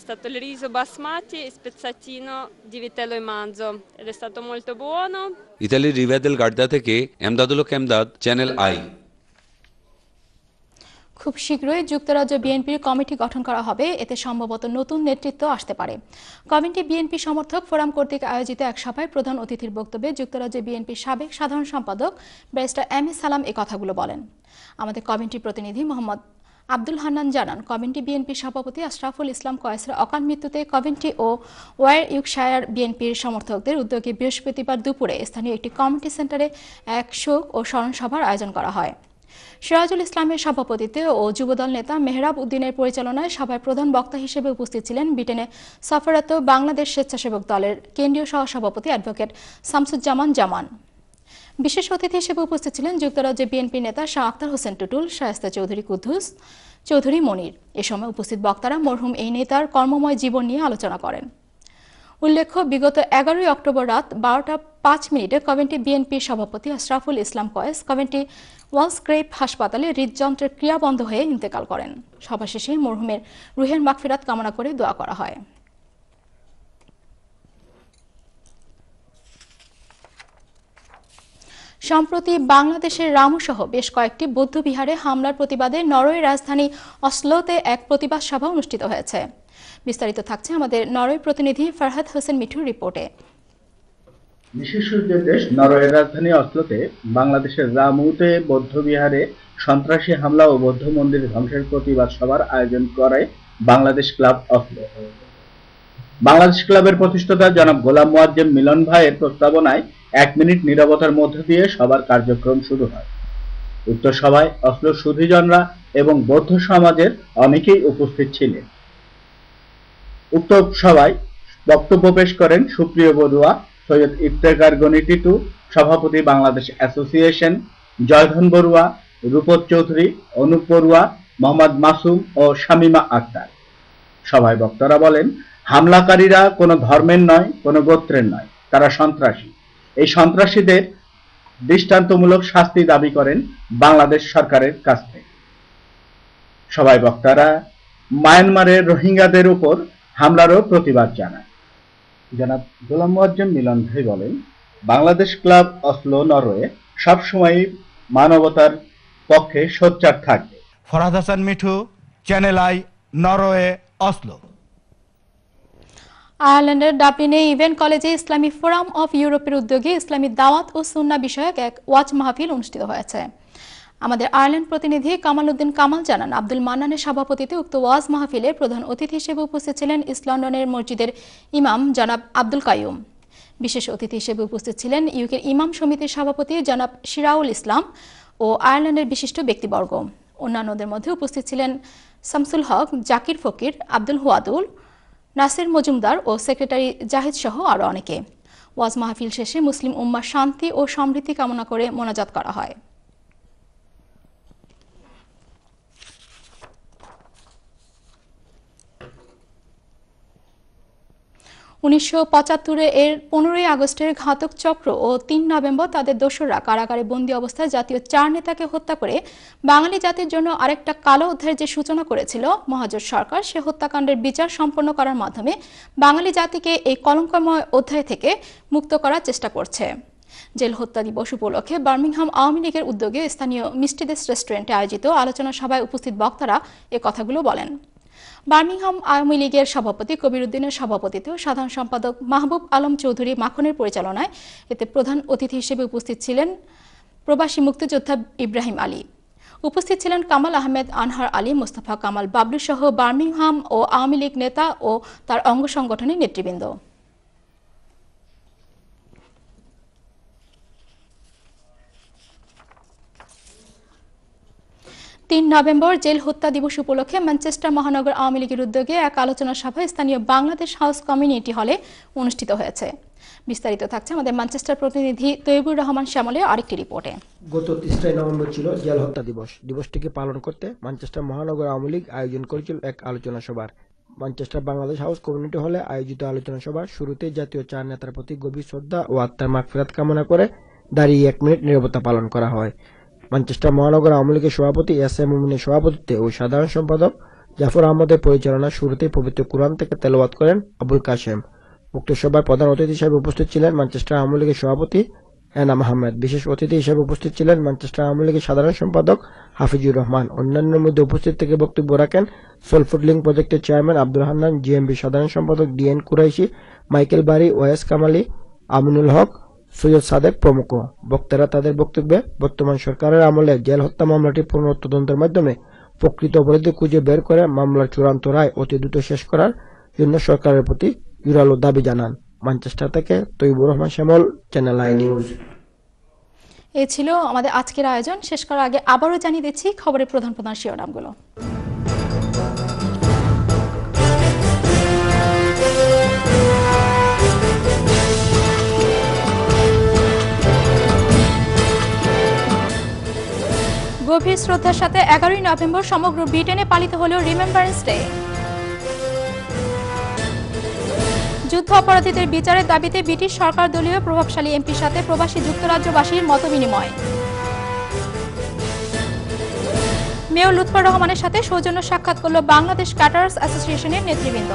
stato il riso basmati e spezzatino di vitello e manzo ed è stato molto buono. ইতালির রিভা দেল গার্দা থেকে এমদাদুল হক Emdad, channel I. খুব শীঘ্রই যুক্তরাজ্য বিএনপির কমিটি গঠন করা হবে, এতে সম্ভবত নতুন নেতৃত্ব আসতে পারে। কমিটি বিএনপি সমর্থক ফোরাম কর্তৃক আয়োজিত এক সভায় প্রধান অতিথির বক্তব্যে যুক্তরাজ্য বিএনপির সাবেক সাধারণ সম্পাদক ব্যারিস্টার এম এ সালাম এ কথাগুলো বলেন। আমাদের কমিটির প্রতিনিধি মোহাম্মদ আব্দুল হান্নান জানান, কমিটি বিএনপির সভাপতি আশরাফুল ইসলাম কয়েসের অকাল মৃত্যুতে কমিটি ও ওয়ার ইউকশায়ার বিএনপির সমর্থকদের উদ্যোগে বৃহস্পতিবার দুপুরে স্থানীয় একটি কমিউনিটি সেন্টারে এক শোক ও স্মরণ সভার আয়োজন করা হয়। সিরাজুল ইসলামের সভাপতিত্বে ও যুবদল নেতা মেহরাব উদ্দিনের পরিচালনায় সভায় প্রধান বক্তা হিসেবে উপস্থিত ছিলেন ব্রিটেনে সফররত বাংলাদেশ স্বেচ্ছাসেবক দলের কেন্দ্রীয় সহসভাপতি অ্যাডভোকেট শামসুজ্জামান জামান। বিশেষ অতিথি হিসেবে উপস্থিত ছিলেন যুক্তরাজ্যে বিএনপি নেতা শাহ আখতার হোসেন টুটুল, শায়েস্তা চৌধুরী কুদ্দুস, চৌধুরী মনির। এ সময় উপস্থিত বক্তারা মরহুম এই নেতার কর্মময় জীবন নিয়ে আলোচনা করেন। উল্লেখ্য, বিগত 11 অক্টোবর রাত 12:05 কমিটি বিএনপির সভাপতি আশরাফুল ইসলাম কয়েস কমিটি ওয়ালসগ্রেভ হাসপাতালে হৃদযন্ত্রের ক্রিয়া বন্ধ হয়ে ইন্তেকাল করেন। সভা শেষে মরহুমের রুহের মাগফিরাত কামনা করে দোয়া করা হয়। সম্প্রতি বাংলাদেশের রামুসহ বেশ কয়েকটি বৌদ্ধবিহারে হামলার প্রতিবাদে নরওয়ের রাজধানী অসলোতে এক প্রতিবাদ সভা অনুষ্ঠিত হয়েছে। বিস্তারিত থাকছে আমাদের নরওয়ে প্রতিনিধি ফারহাদ হোসেন মিঠুর রিপোর্টে। বিশেষ দেশ নরওয়ের রাজধানী অসলোতে বাংলাদেশের রামুতে বৌদ্ধবিহারে সন্ত্রাসী হামলা ও বৌদ্ধ মন্দির ধ্বংসের প্রতিবাদ সভার আয়োজন করে বাংলাদেশ ক্লাব অসলো। বাংলাদেশ ক্লাবের প্রতিষ্ঠাতা জনাব গোলাম মোয়াজ্জেম মিলন ভাইয়ের প্রস্তাবনায় 1 মিনিট নীরবতার মধ্য দিয়ে সবার কার্যক্রম শুরু হয়। উক্ত সভায় অসলো সুধীজনরা এবং বৌদ্ধ সমাজের অনেকেই উপস্থিত ছিলেন। উক্ত সভায় বক্তব্য পেশ করেন সুপ্রিয় বড়ুয়া, সৈয়দ ইফতেখার গনি টিটু, সভাপতি বাংলাদেশ অ্যাসোসিয়েশন, জয়ধন বড়ুয়া, রূপক চৌধুরী, অনুপ বড়ুয়া, মোহাম্মদ মাসুম ও শামিমা আক্তার। সভায় বক্তারা বলেন, হামলাকারীরা কোনো ধর্মের নয়, কোনো গোত্রের নয়, তারা সন্ত্রাসী। এই সন্ত্রাসীদের দৃষ্টান্তমূলক শাস্তি দাবি করেন বাংলাদেশ সরকারের কাছ থেকে। সভায় বক্তারা মায়ানমারের রোহিঙ্গাদের উপর হামলারও প্রতিবাদ জানায়। জনাব গোলাম মোয়াজ্জেম মিলন ভাই বলেন, বাংলাদেশ ক্লাব অসলো নরওয়ে সবসময় মানবতার পক্ষে সোচ্চার থাকবে। Farhad Hasan Mithu, channel I, Norway, Oslo. আয়ারল্যান্ডের ডাবলিনে ইভেন্ট কলেজে ইসলামী ফোরাম অফ ইউরোপের উদ্যোগে ইসলামী দাওয়াত ও সুন্নাহ বিষয়ক এক ওয়াজ মাহফিল অনুষ্ঠিত হয়েছে। আমাদের আয়ারল্যান্ড প্রতিনিধি কামাল উদ্দিন কামাল জানান, আব্দুল মান্নানের সভাপতিত্বে উক্ত ওয়াজ মাহফিলে প্রধান অতিথি হিসেবে উপস্থিত ছিলেন ইস্ট লন্ডনের মসজিদের ইমাম জনাব আব্দুল কাইয়ুম। বিশেষ অতিথি হিসেবে উপস্থিত ছিলেন ইউকের ইমাম সমিতির সভাপতি জনাব শিরাউল ইসলাম ও আয়ারল্যান্ডের বিশিষ্ট ব্যক্তিবর্গ। অন্যান্যদের মধ্যে উপস্থিত ছিলেন শামসুল হক, জাকির ফকির, আব্দুল হুয়াদুল, নাসির মজুমদার ও সেক্রেটারি জাহিদ সহ আরও অনেকে। ওয়াজ মাহফিল শেষে মুসলিম উম্মার শান্তি ও সমৃদ্ধি কামনা করে মোনাজাত করা হয়। 1975 এর 15 আগস্টের ঘাতক চক্র ও 3 নভেম্বর তাদের দোসররা কারাগারে বন্দী অবস্থায় জাতীয় 4 নেতাকে হত্যা করে বাঙালি জাতির জন্য আরেকটা কালো অধ্যায়ের যে সূচনা করেছিল মহাজোট সরকার, সে হত্যাকাণ্ডের বিচার সম্পন্ন করার মাধ্যমে বাঙালি জাতিকে এই কলঙ্কময় অধ্যায় থেকে মুক্ত করার চেষ্টা করছে। জেল হত্যা দিবস উপলক্ষে বার্মিংহাম আওয়ামী লীগের উদ্যোগে স্থানীয় মিষ্টিদেশ রেস্টুরেন্টে আয়োজিত আলোচনা সভায় উপস্থিত বক্তারা এ কথাগুলো বলেন। বার্মিংহাম আওয়ামী লীগের সভাপতি কবির উদ্দিনের সভাপতিত্বে ও সাধারণ সম্পাদক মাহবুব আলম চৌধুরী মাখনের পরিচালনায় এতে প্রধান অতিথি হিসেবে উপস্থিত ছিলেন প্রবাসী মুক্তিযোদ্ধা ইব্রাহিম আলী। উপস্থিত ছিলেন কামাল আহমেদ, আনহার আলী, মোস্তফা কামাল বাবলু সহ বার্মিংহাম ও আওয়ামী লীগ নেতা ও তার অঙ্গ সংগঠনের নেতৃবৃন্দ। 3 নভেম্বর জেল হত্যা দিবস উপলক্ষে ম্যানচেস্টার মহানগর আওয়ামী লীগের উদ্যোগে এক আলোচনা সভা স্থানীয় বাংলাদেশ হাউস কমিউনিটি হলে অনুষ্ঠিত হয়েছে। বিস্তারিত থাকছে আমাদের ম্যানচেস্টার প্রতিনিধি তৈবুর রহমান শ্যামলের আরেকটি রিপোর্টে। গত 3 নভেম্বর ছিল জেল হত্যা দিবস। দিবসটিকে পালন করতে ম্যানচেস্টার মহানগর আওয়ামী লীগ আয়োজন করেছিল এক আলোচনা সভার। ম্যানচেস্টার বাংলাদেশ হাউস কমিউনিটি হলে আয়োজিত আলোচনা সভার শুরুতে জাতীয় 4 নেতার প্রতি গভীর শ্রদ্ধা ও আত্মার মাগফিরাত কামনা করে দাঁড়িয়ে 1 মিনিট নীরবতা পালন করা হয়। ম্যানচেস্টার মহানগর আওয়ামী লীগের সভাপতি এস এম মুমিনের সভাপতিত্বে ও সাধারণ সম্পাদক জাফর আহমদের পরিচালনায় শুরুতেই পবিত্র কুরআন থেকে তেলাওয়াত করেন আবুল কাশেম। উক্ত সভায় প্রধান অতিথি হিসেবে উপস্থিত ছিলেন ম্যানচেস্টার আওয়ামী লীগের সভাপতি এনাম আহমেদ। বিশেষ অতিথি হিসেবে উপস্থিত ছিলেন ম্যানচেস্টার আওয়ামী লীগের সাধারণ সম্পাদক হাফিজুর রহমান। অন্যান্যের মধ্যে উপস্থিত থেকে বক্তব্য রাখেন সোলফুড লিংক প্রজেক্টের চেয়ারম্যান আব্দুল হান্নান, জিএমবি সাধারণ সম্পাদক ডিএন কুরাইশি, মাইকেল বারি, ওয়াইএস কামালি, আমিনুল হক, সৈয়দ সাদেক প্রমুখ। বক্তারা তাদের বক্তব্যে বর্তমান সরকারের আমলে জেল হত্যা মামলাটি পুনঃতদন্তের মাধ্যমে প্রকৃত অপরাধী খুঁজে বের করে মামলার চূড়ান্ত রায় অতি দ্রুত শেষ করার জন্য সরকারের প্রতি জোরালো দাবি জানান। ম্যানচেস্টার থেকে তৈবুর রহমান শ্যামল, চ্যানেল আই নিউজ। এই ছিল আমাদের আজকের আয়োজন। শেষ করার আগে আবারও জানিয়ে দিচ্ছি খবরের প্রধান প্রধান শিরোনামগুলো। গভীর শ্রদ্ধার সাথে 11ই নভেম্বর সমগ্র ব্রিটেনে পালিত হল রিমেম্বারেন্স ডে। যুদ্ধ অপরাধীদের বিচারের দাবিতে ব্রিটিশ সরকার দলীয় প্রভাবশালী এমপির সাথে প্রবাসী যুক্তরাজ্যবাসীর মতবিনিময়। মেয়র লুৎফর রহমানের সাথে সৌজন্য সাক্ষাৎ করল বাংলাদেশ ক্যাটারার্স অ্যাসোসিয়েশনের নেতৃবৃন্দ।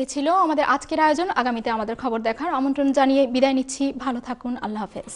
এই ছিল আমাদের আজকের আয়োজন। আগামীতে আমাদের খবর দেখার আমন্ত্রণ জানিয়ে বিদায় নিচ্ছি। ভালো থাকুন। আল্লাহ হাফেজ।